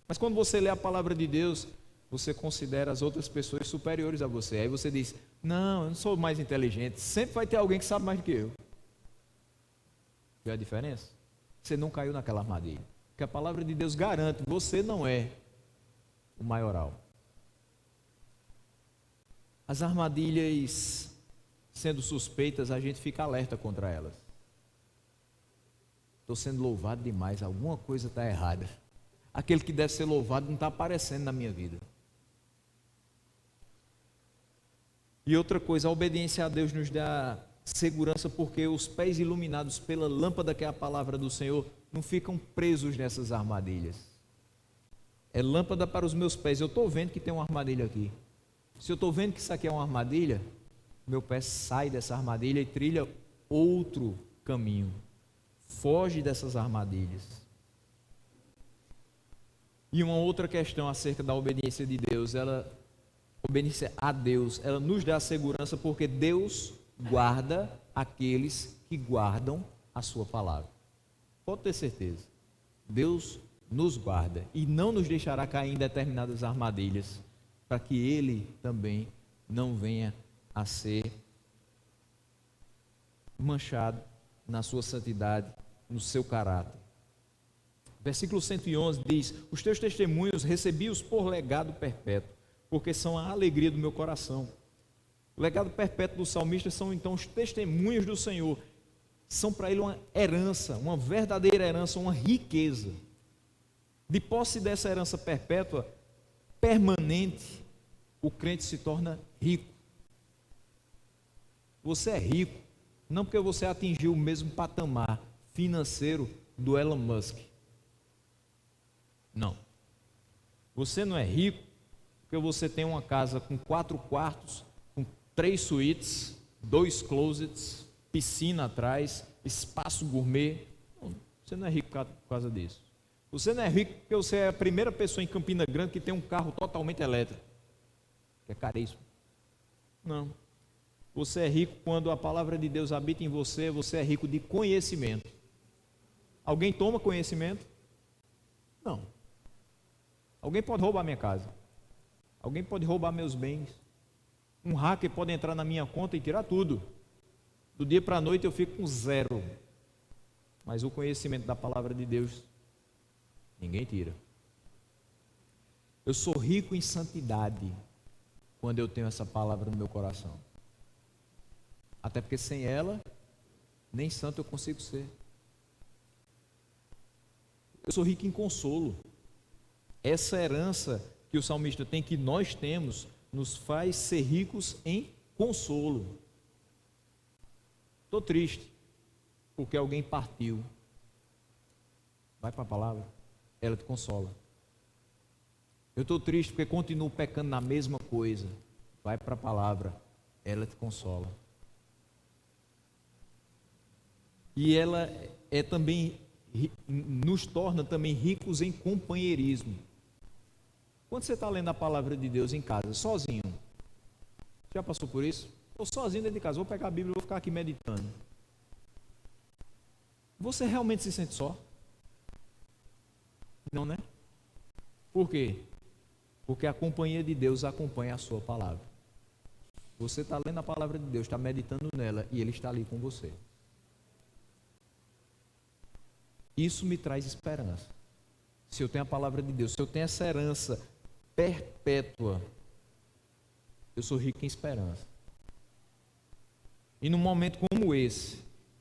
Mas quando você lê a palavra de Deus, você considera as outras pessoas superiores a você. Aí você diz, não, eu não sou mais inteligente. Sempre vai ter alguém que sabe mais do que eu. Viu a diferença? Você não caiu naquela armadilha. Porque a palavra de Deus garante, você não é o maioral. As armadilhas sendo suspeitas, a gente fica alerta contra elas. Estou sendo louvado demais, alguma coisa está errada. Aquele que deve ser louvado não está aparecendo na minha vida. E outra coisa, a obediência a Deus nos dá segurança, porque os pés iluminados pela lâmpada que é a palavra do Senhor não ficam presos nessas armadilhas. É lâmpada para os meus pés. Eu estou vendo que tem uma armadilha aqui. Se eu estou vendo que isso aqui é uma armadilha, meu pé sai dessa armadilha e trilha outro caminho. Foge dessas armadilhas. E uma outra questão acerca da obediência de Deus, obediência a Deus, ela nos dá segurança porque Deus guarda aqueles que guardam a sua palavra. Pode ter certeza. Deus nos guarda e não nos deixará cair em determinadas armadilhas, para que Ele também não venha a ser manchado na sua santidade, no seu caráter. Versículo 111 diz, os teus testemunhos recebi-os por legado perpétuo, porque são a alegria do meu coração. O legado perpétuo do salmista são então os testemunhos do Senhor. São para ele uma herança, uma verdadeira herança, uma riqueza. De posse dessa herança perpétua, permanente, o crente se torna rico. Você é rico Não porque você atingiu o mesmo patamar financeiro do Elon Musk. Não. Você não é rico porque você tem uma casa com 4 quartos, com 3 suítes, 2 closets, piscina atrás, espaço gourmet. Não, você não é rico por causa disso. Você não é rico porque você é a primeira pessoa em Campina Grande que tem um carro totalmente elétrico, que é caríssimo. Não. Você é rico quando a palavra de Deus habita em você, você é rico de conhecimento. Alguém toma conhecimento? Não. Alguém pode roubar minha casa. Alguém pode roubar meus bens. Um hacker pode entrar na minha conta e tirar tudo. Do dia para a noite eu fico com 0. Mas o conhecimento da palavra de Deus, ninguém tira. Eu sou rico em santidade quando eu tenho essa palavra no meu coração. Até porque sem ela, nem santo eu consigo ser. Eu sou rico em consolo. Essa herança que o salmista tem, que nós temos, nos faz ser ricos em consolo. Estou triste, porque alguém partiu. Vai para a palavra, ela te consola. Eu estou triste porque continuo pecando na mesma coisa. Vai para a palavra, ela te consola. E ela é também, nos torna também ricos em companheirismo. Quando você está lendo a palavra de Deus em casa, sozinho, já passou por isso? Estou sozinho dentro de casa, vou pegar a Bíblia e vou ficar aqui meditando. Você realmente se sente só? Não, né? Por quê? Porque a companhia de Deus acompanha a sua palavra. Você está lendo a palavra de Deus, está meditando nela e Ele está ali com você. Isso me traz esperança. Se eu tenho a palavra de Deus, se eu tenho essa herança perpétua, eu sou rico em esperança. E num momento como esse,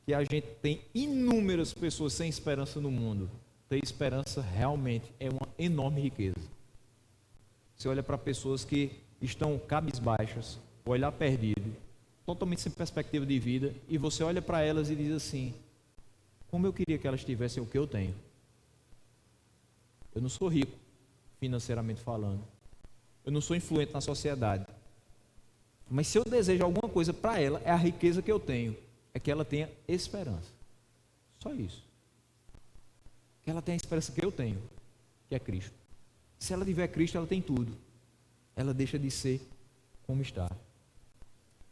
que a gente tem inúmeras pessoas sem esperança no mundo, ter esperança realmente é uma enorme riqueza. Você olha para pessoas que estão cabisbaixas, olhar perdido, totalmente sem perspectiva de vida, e você olha para elas e diz assim: como eu queria que elas tivessem o que eu tenho. Eu não sou rico, financeiramente falando. Eu não sou influente na sociedade. Mas se eu desejo alguma coisa para ela, é a riqueza que eu tenho. É que ela tenha esperança. Só isso. Que ela tenha a esperança que eu tenho, que é Cristo. Se ela tiver Cristo, ela tem tudo. Ela deixa de ser como está.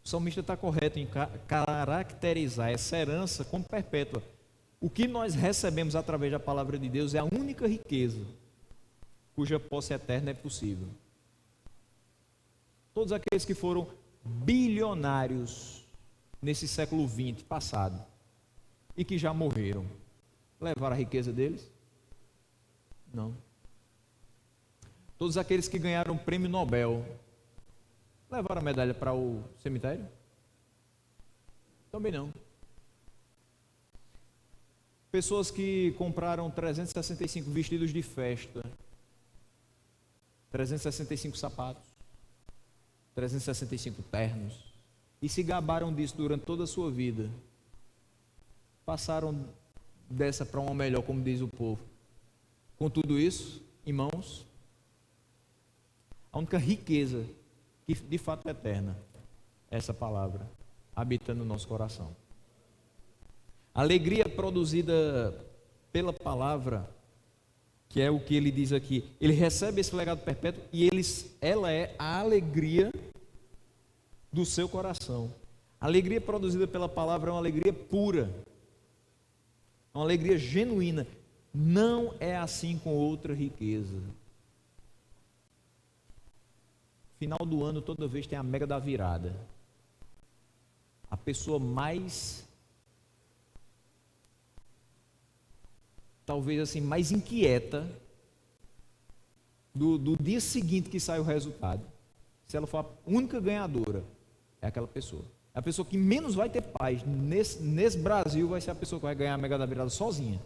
O salmista está correto em caracterizar essa herança como perpétua. O que nós recebemos através da palavra de Deus é a única riqueza cuja posse eterna é possível. Todos aqueles que foram bilionários nesse século XX passado e que já morreram, levaram a riqueza deles? Não. Todos aqueles que ganharam o prêmio Nobel, levaram a medalha para o cemitério? Também não. Pessoas que compraram 365 vestidos de festa, 365 sapatos, 365 ternos, e se gabaram disso durante toda a sua vida, passaram dessa para uma melhor, como diz o povo. Com tudo isso, irmãos, a única riqueza que de fato é eterna é essa palavra habitando no nosso coração. A alegria produzida pela palavra, que é o que ele diz aqui, ele recebe esse legado perpétuo e ela é a alegria do seu coração. A alegria produzida pela palavra é uma alegria pura, é uma alegria genuína. Não é assim com outra riqueza. Final do ano, toda vez tem a mega da virada. A pessoa mais, talvez assim, mais inquieta do dia seguinte que sai o resultado, se ela for a única ganhadora, é aquela pessoa. A pessoa que menos vai ter paz nesse Brasil vai ser a pessoa que vai ganhar a mega da virada sozinha.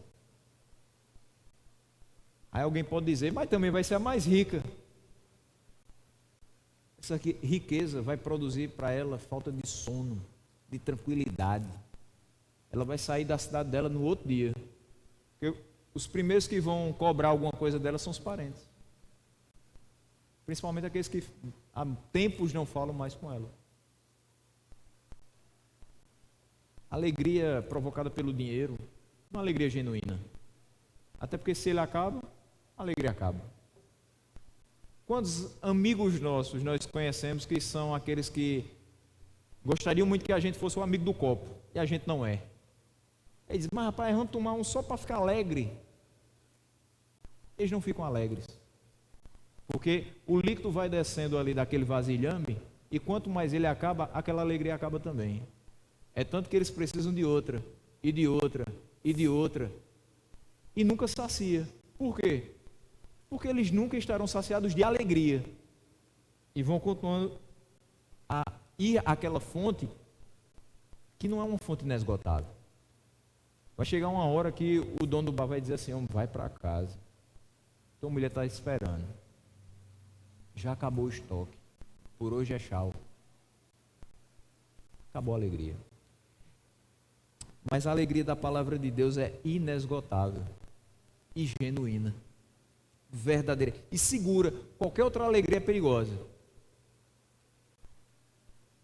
Aí alguém pode dizer, mas também vai ser a mais rica. Essa riqueza vai produzir para ela falta de sono, de tranquilidade, ela vai sair da cidade dela no outro dia. Porque os primeiros que vão cobrar alguma coisa dela são os parentes. Principalmente aqueles que há tempos não falam mais com ela. Alegria provocada pelo dinheiro, uma alegria genuína. Até porque se ele acaba, a alegria acaba. Quantos amigos nossos nós conhecemos que são aqueles que gostariam muito que a gente fosse o amigo do copo, e a gente não é? Eles dizem, mas rapaz, vamos tomar um só para ficar alegre. Eles não ficam alegres. Porque o líquido vai descendo ali daquele vasilhame, e quanto mais ele acaba, aquela alegria acaba também. É tanto que eles precisam de outra, e de outra, e de outra, e nunca sacia. Por quê? Porque eles nunca estarão saciados de alegria, e vão continuando a ir àquela fonte, que não é uma fonte inesgotável. Vai chegar uma hora que o dono do bar vai dizer assim, vai para casa, tua mulher está esperando, já acabou o estoque, por hoje é tchau. Acabou a alegria. Mas a alegria da palavra de Deus é inesgotável e genuína, verdadeira e segura. Qualquer outra alegria é perigosa.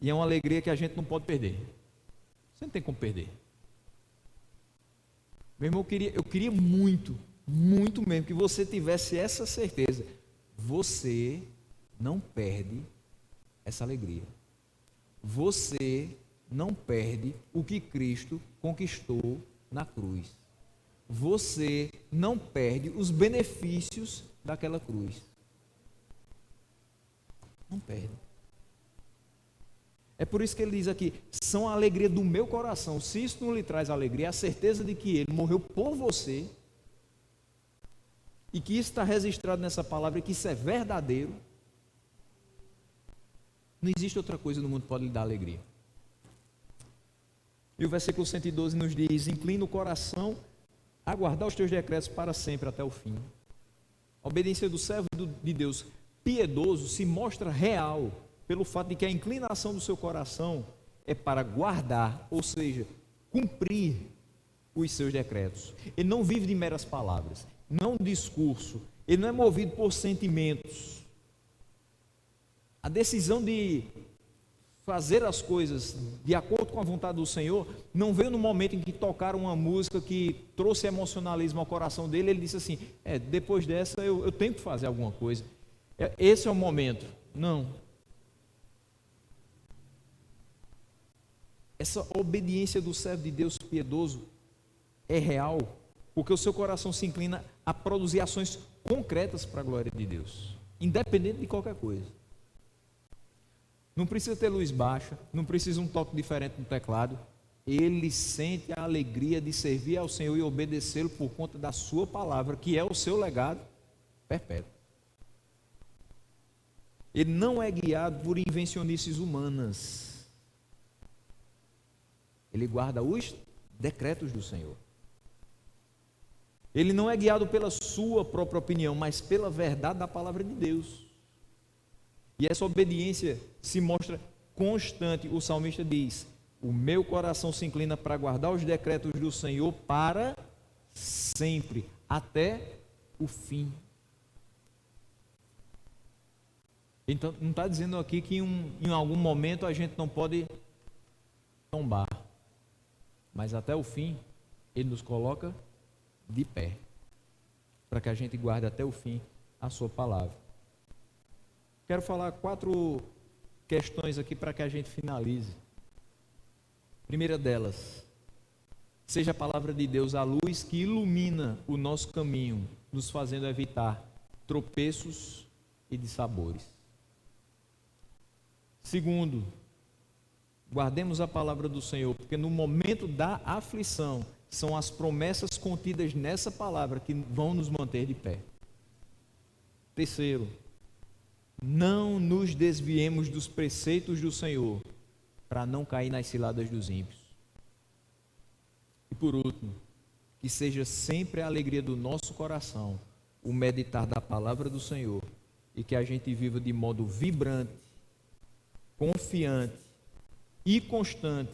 E é uma alegria que a gente não pode perder. Você não tem como perder. Meu irmão, eu queria muito, muito mesmo que você tivesse essa certeza. Você não perde essa alegria. Você não perde o que Cristo conquistou na cruz. Você não perde os benefícios daquela cruz. Não perde. É por isso que ele diz aqui, são a alegria do meu coração. Se isso não lhe traz alegria, a certeza de que ele morreu por você, e que isso está registrado nessa palavra, e que isso é verdadeiro, não existe outra coisa no mundo que pode lhe dar alegria. E o versículo 112 nos diz, inclina o coração a guardar os teus decretos para sempre até o fim. A obediência do servo de Deus piedoso se mostra real pelo fato de que a inclinação do seu coração é para guardar, ou seja, cumprir os seus decretos. Ele não vive de meras palavras, não discurso, ele não é movido por sentimentos. A decisão de fazer as coisas de acordo com a vontade do Senhor não veio no momento em que tocaram uma música que trouxe emocionalismo ao coração dele. Ele disse assim, depois dessa eu tenho que fazer alguma coisa, esse é o momento. Não. Essa obediência do servo de Deus piedoso é real, porque o seu coração se inclina a produzir ações concretas para a glória de Deus, independente de qualquer coisa. Não precisa ter luz baixa, não precisa um toque diferente no teclado. Ele sente a alegria de servir ao Senhor e obedecê-lo por conta da sua palavra, que é o seu legado perpétuo. Ele não é guiado por invencionices humanas. Ele guarda os decretos do Senhor. Ele não é guiado pela sua própria opinião, mas pela verdade da palavra de Deus. E essa obediência se mostra constante. O salmista diz, o meu coração se inclina para guardar os decretos do Senhor para sempre, até o fim. Então, não está dizendo aqui que em algum momento a gente não pode tombar, mas até o fim, ele nos coloca de pé, para que a gente guarde até o fim a sua palavra. Quero falar 4 questões aqui para que a gente finalize. Primeira delas, seja a palavra de Deus a luz que ilumina o nosso caminho, nos fazendo evitar tropeços e dissabores. Segundo, guardemos a palavra do Senhor, porque no momento da aflição, são as promessas contidas nessa palavra que vão nos manter de pé. Terceiro, não nos desviemos dos preceitos do Senhor, para não cair nas ciladas dos ímpios. E por último, que seja sempre a alegria do nosso coração, o meditar da palavra do Senhor, e que a gente viva de modo vibrante, confiante e constante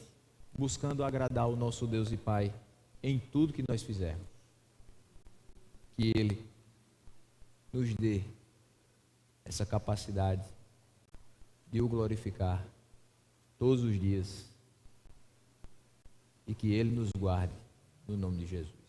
buscando agradar o nosso Deus e Pai em tudo que nós fizermos. Que Ele nos dê essa capacidade de o glorificar todos os dias e que Ele nos guarde no nome de Jesus.